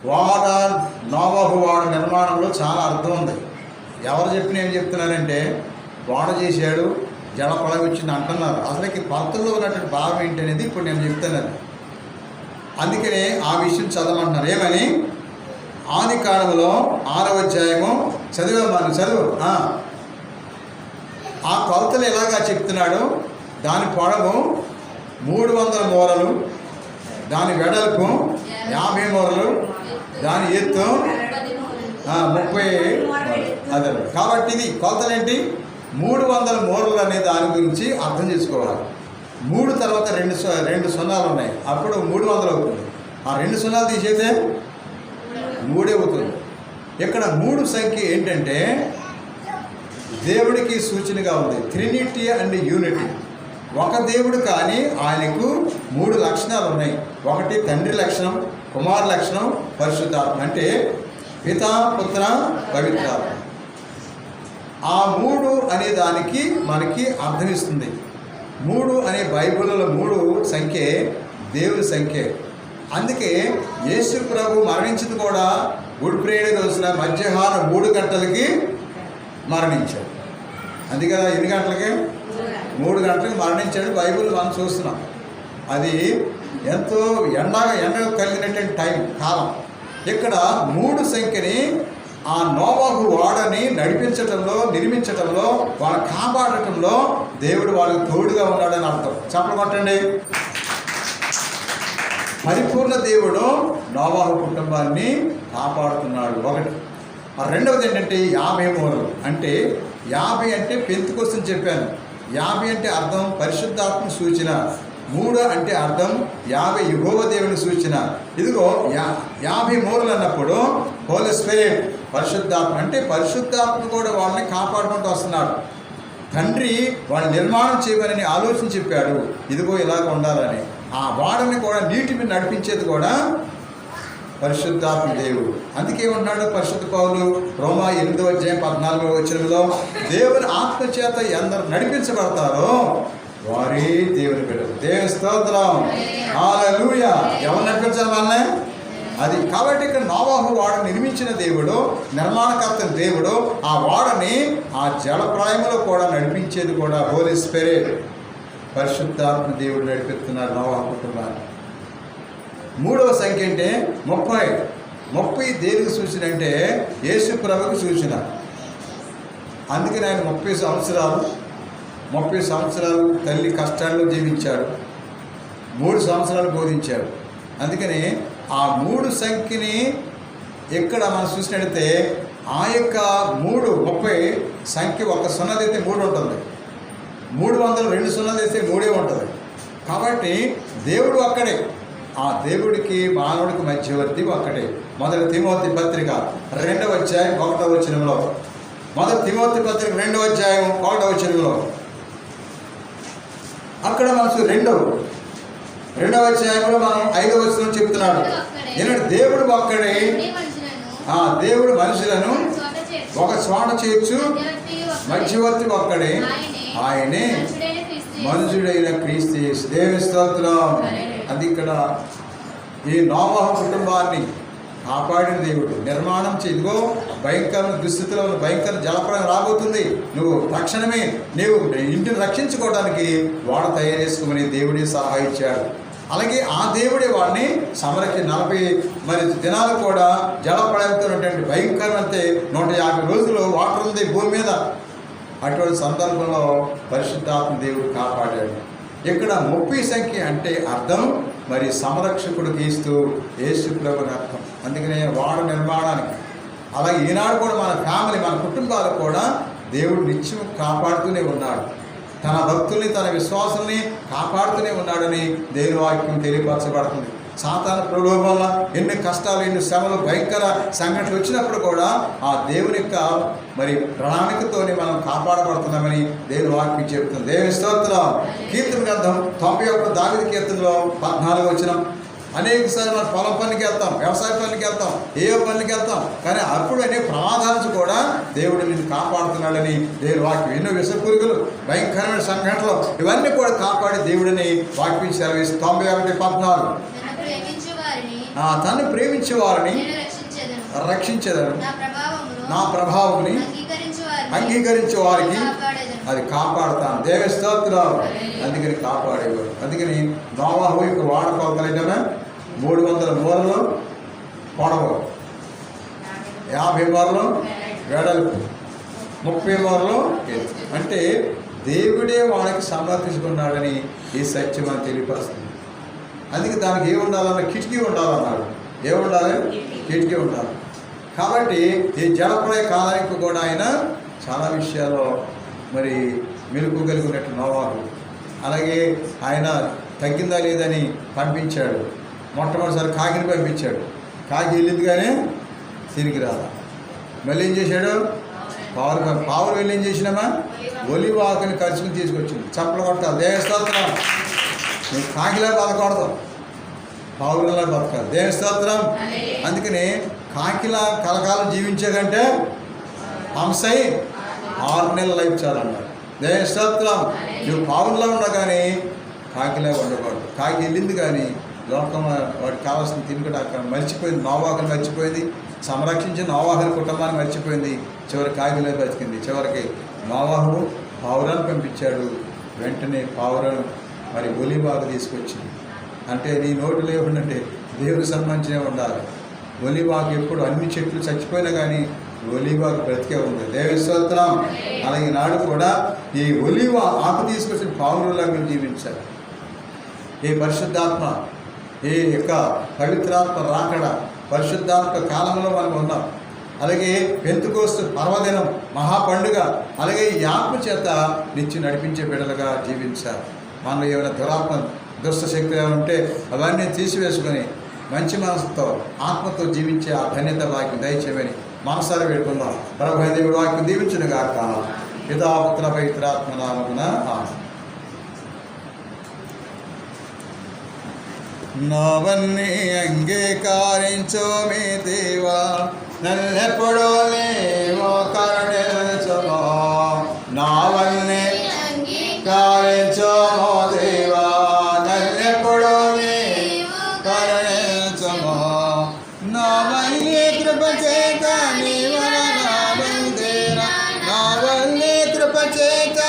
వాడ నోవహు వాడ నిర్మాణంలో చాలా అర్థం ఉంది. ఎవరు చెప్పిన ఏం చెప్తున్నారంటే వాడ చేశాడు, జలపళం వచ్చింది అంటున్నారు. అసలుకి కొలతల్లో ఉన్నటువంటి భావం ఏంటనేది ఇప్పుడు నేను చెప్తున్నాను. అందుకనే ఆ విషయం చదవమంటున్నారు. ఏమని? ఆది కాండములో 6వ అధ్యాయము చదువు. ఆ కొలతలు ఎలాగా చెప్తున్నాడు. దాని పొడవు 300 మూరలు, దాని వెడల్పు 50 మూరలు, దాని ఎత్తు 30. అదే కాబట్టి ఇది కొలతలేంటి? 300 మూరలు అనే దాని గురించి అర్థం చేసుకోవాలి. 3 తర్వాత 2 సున్నాలు ఉన్నాయి, అప్పుడు 300 అవుతుంది. ఆ 2 సున్నాలు తీసేస్తే 3 అవుతుంది. ఇక్కడ 3 సంఖ్య ఏంటంటే దేవుడికి సూచనగా ఉంది. Trinity and unity. ఒక దేవుడు కానీ ఆయనకు 3 లక్షణాలు ఉన్నాయి. ఒకటి తండ్రి లక్షణం, కుమార్ లక్షణం, పరిశుద్ధాత్మ. అంటే పితా, పుత్ర, పవిత్రాత్మ. ఆ 3 అనే దానికి మనకి అర్థమిస్తుంది. 3 అనే బైబిల్లో 3 సంఖ్య దేవుని సంఖ్య. అందుకే యేసు ప్రభు మరణించింది కూడా గుడ్ ఫ్రైడే రోజున మధ్యాహ్నం 3 గంటలకి మరణించాడు. అది కదా, ఎన్ని గంటలకి? 3 గంటలకు మరణించాడు. బైబిల్ మనం చూస్తున్నాం. అది ఎంతో ఎండ కలిగినటువంటి కాలం. ఇక్కడ 3 సంఖ్యని ఆ నోవహు వాడని నడిపించటంలో, నిర్మించటంలో, వాళ్ళని కాపాడటంలో దేవుడు వాళ్ళకి తోడుగా ఉన్నాడని అర్థం. చప్పట్లు కొట్టండి. పరిపూర్ణ దేవుడు నోవహు కుటుంబాన్ని కాపాడుతున్నాడు. ఒకటి. రెండవది ఏంటంటే 50 మూరలు. అంటే 50 అంటే పెంతెకొస్తు చెప్పాను. 50 అంటే అర్థం పరిశుద్ధాత్మ సూచన. 3 అంటే అర్థం 50 యెహోవా దేవుని సూచన. ఇదిగో 50 మూరలు అన్నప్పుడు హోలీ స్పిరిట్ పరిశుద్ధాత్మ. అంటే పరిశుద్ధాత్మ కూడా వాళ్ళని కాపాడుకుంటూ వస్తున్నాడు. తండ్రి వాళ్ళని నిర్మాణం చేయమని ఆలోచన చెప్పాడు. ఇదిగో ఇలాగ ఉండాలని. ఆ వాడని కూడా నీటి మీద నడిపించేది కూడా పరిశుద్ధాత్మ దేవుడు. అందుకే ఉన్నాడు పరిశుద్ధ పౌలు రోమా 8వ అధ్యాయం 14వ వచనంలో, దేవుని ఆత్మచేత ఎందరు నడిపించబడతారో వారే దేవుని బిడ్డలు. దేవుని స్తోత్రం, హల్లెలూయా. ఎవరు నడిపించాలి వాళ్ళనే? అది. కాబట్టి ఇక్కడ నోవహు వాడ నిర్మించిన దేవుడు, నిర్మాణకర్త దేవుడు. ఆ వాడని ఆ జలప్రాయంలో కూడా నడిపించేది కూడా హోలీ స్పిరిట్ పరిశుద్ధాత్మ దేవుడు నడిపిస్తున్నారు నోవహు కుటుంబాన్ని. 3వ సంఖ్య అంటే 30. 30 దేనికి సూచన అంటే యేసు ప్రభువుకు సూచన. అందుకని ఆయన 30 సంవత్సరాలు తల్లి కష్టాల్లో జీవించాడు. 3 సంవత్సరాలు బోధించాడు. అందుకని ఆ 3 సంఖ్యని ఎక్కడ మనం చూసినట్లయితే ఆ యొక్క 30 సంఖ్య ఒక సున్నా అయితే 3 ఉంటుంది. 300 2 సున్నాలు వేస్తే 3 ఉంటుంది. కాబట్టి దేవుడు అక్కడే. ఆ దేవుడికి మానవుడికి మధ్యవర్తి ఒక్కటే. 1 తిమోతి పత్రిక 2వ అధ్యాయం 1వ వచనంలో, 1 తిమోతి పత్రిక 2వ అధ్యాయం 1వ వచనంలో అక్కడ మనసు 2వ అధ్యాయంలో మనం 5వ వచనం చెప్తున్నాడు. ఎందుకంటే దేవుడు ఒక్కడే. ఆ దేవుడు మనుషులను ఒక చోట చేర్చు మధ్యవర్తి ఒక్కడే, ఆయనే మనుషుడైన క్రీస్తు యేసు. దేవుని స్తోత్రం. అది ఇక్కడ ఈ నోవహు కుటుంబాన్ని కాపాడిన దేవుడు. నిర్మాణం ఇదిగో భయంకర దుస్థితిలో ఉన్న భయంకర జలప్రలయం రాబోతుంది. నువ్వు తక్షణమే నీవు ఇంటిని రక్షించుకోవడానికి వాడు తయారు చేసుకోమని దేవుడే సలహా ఇచ్చాడు. అలాగే ఆ దేవుడే వాడిని 40 దినాలు కూడా జలప్రలయంతో ఉన్నటువంటి భయంకరమంతే 150 రోజులు వాటర్ ఉంది భూమి మీద. అటువంటి సందర్భంలో పరిశుద్ధాత్మ దేవుడు కాపాడాడు. ఇక్కడ 30 సంఖ్య అంటే అర్థం మరి సంరక్షకుడు గీస్తూ యేసు ప్రభుని అర్థం. అందుకనే వాడ నిర్మాణానికి అలాగే ఈనాడు కూడా మన ఫ్యామిలీ, మన కుటుంబాలు కూడా దేవుడు నిత్యం కాపాడుతూనే ఉన్నాడు. తన భక్తుల్ని, తన విశ్వాసుల్ని కాపాడుతూనే ఉన్నాడని దేవుని వాక్యం తెలియపరచబడుతుంది. సాతాను ప్రలోభంలో ఎన్ని కష్టాలు, ఎన్ని శ్రమలు, భయంకర సంఘటనలు వచ్చినప్పుడు కూడా ఆ దేవుని యొక్క మరి ప్రణాళికతోనే మనం కాపాడబడుతున్నామని దేవుని వాక్యం చెబుతుంది. దేవుని స్తోత్రం. కీర్తన గ్రంథం 91 దావీదు కీర్తనలో 14వ వచనం. అనేకసార్లు మనం పొలం పనికి వెళ్తాం, వ్యవసాయ పనికి వెళ్తాం, ఏ పనికి వెళ్తాం, కానీ అప్పుడు అనే ప్రమాదాలను కూడా దేవుడు నిన్ను కాపాడుతున్నాడని దేవుని వాక్యం. ఎన్నో విష పురుగులు, భయంకరమైన సంఘటనలు ఇవన్నీ కూడా కాపాడి దేవుడిని వాక్యం సెలవిస్తుంది. 91:14 తను ప్రేమించే వారిని రక్షించేదను, నా ప్రభావంని అంగీకరించే వారికి అది కాపాడుతాను. దేవ స్తోత్రం. అందుకని కాపాడేవాడు. అందుకని నోవాహు యొక్క వాడకొలతలు ఏంటన్నా 300 మూరలు పొడవు, 50 మూరలు వెడల్పు, 30 మూరలు ఎత్తు. అంటే దేవుడే వాడికి సమర్థించుకున్నాడని ఈ సత్యం అని తెలియపరుస్తుంది. అందుకే దానికి ఏముండాలన్న కిటికీ ఉండాలన్నాడు. ఏముండాలి? కిటికీ ఉండాలి. కాబట్టి ఈ జలప్రయ కాలానికి కూడా ఆయన చాలా విషయాల్లో మరి మెలకు కలిగినట్టు నోవాహు. అలాగే ఆయన తగ్గిందా లేదని పంపించాడు. మొట్టమొదటిసారి కాకిని పంపించాడు. కాకి వెళ్ళింది కానీ తిరిగి రాదా. మళ్ళీ ఏం చేశాడు? పావులు వెళ్ళి ఏం చేసినామా? ఒలివాకుని ఖర్చుకుని తీసుకొచ్చింది. చప్పలు కొట్టాలి. దేవస్తోత్రం. నువ్వు కాకిలా బతకూడదు, పావులలా బతకాలి. దేవస్తోత్రం. అందుకని కాకిలా కలకాలం జీవించే కంటే హంసై 6 నెలల లైఫ్ చాలన్నాడు. దేవస్తోత్రం. నువ్వు పావుల్లో ఉన్నా కానీ కాకిలా ఉండకూడదు. కాకి వెళ్ళింది కానీ లోకం వాడికి కావాల్సిన తినుకుంటే అక్కడ మర్చిపోయింది. నోవాహుని మర్చిపోయింది, సంరక్షించిన నోవాహుని కుటుంబాన్ని మర్చిపోయింది. చివరి కాకిలో బతికింది. చివరికి నోవాహు పావురాన్ని పంపించాడు. వెంటనే పావురం మరి ఒలివాకు తీసుకొచ్చింది. అంటే నీ నోటు లేకుంటే దేవుడికి సంబంధించినవి ఉండాలి. ఒలివాకు ఎప్పుడు అన్ని చెట్లు చచ్చిపోయినా కానీ ఒలివాకు బ్రతికే ఉంది. దేవస్తోత్రం. అలాగే నాడు కూడా ఈ ఒలివ ఆకు తీసుకొచ్చిన పావురులా మీరు జీవించాలి. ఈ పరిశుద్ధాత్మ, ఈ యొక్క పవిత్రాత్మ రాకడ, పరిశుద్ధాత్మ కాలంలో మనం ఉన్నాం. అలాగే పెంతెకోస్తు పర్వదినం, మహాపండుగ, అలాగే ఈ ఆత్మ చేత నిత్యం నడిపించే బిడ్డలుగా జీవించాలి. మనలో ఏమైనా దురాత్మ దుష్ట శక్తులు ఏమైనా ఉంటే అవన్నీ తీసివేసుకొని మంచి మనసుతో ఆత్మతో జీవించే ఆ ధన్యత వాక్యం దయచేయమని మనసారి వేడుకుందాం. ప్రభు దేవుడు వాక్యం దీవించును గాక. పితా పుత్ర పవిత్రాత్మ నామమున ఆమేన్. నావన్నీ అంగీకరించు మీ దేవా, నన్నెప్పుడు నీవు కరుణించుమో. నావన్నీ అంగీకరించు మో దేవా, నన్నెప్పుడు నీవు కరుణించుమో. నావన్నీ కృప చేత నీవు నాబందేరా, నావన్నీ కృప చేత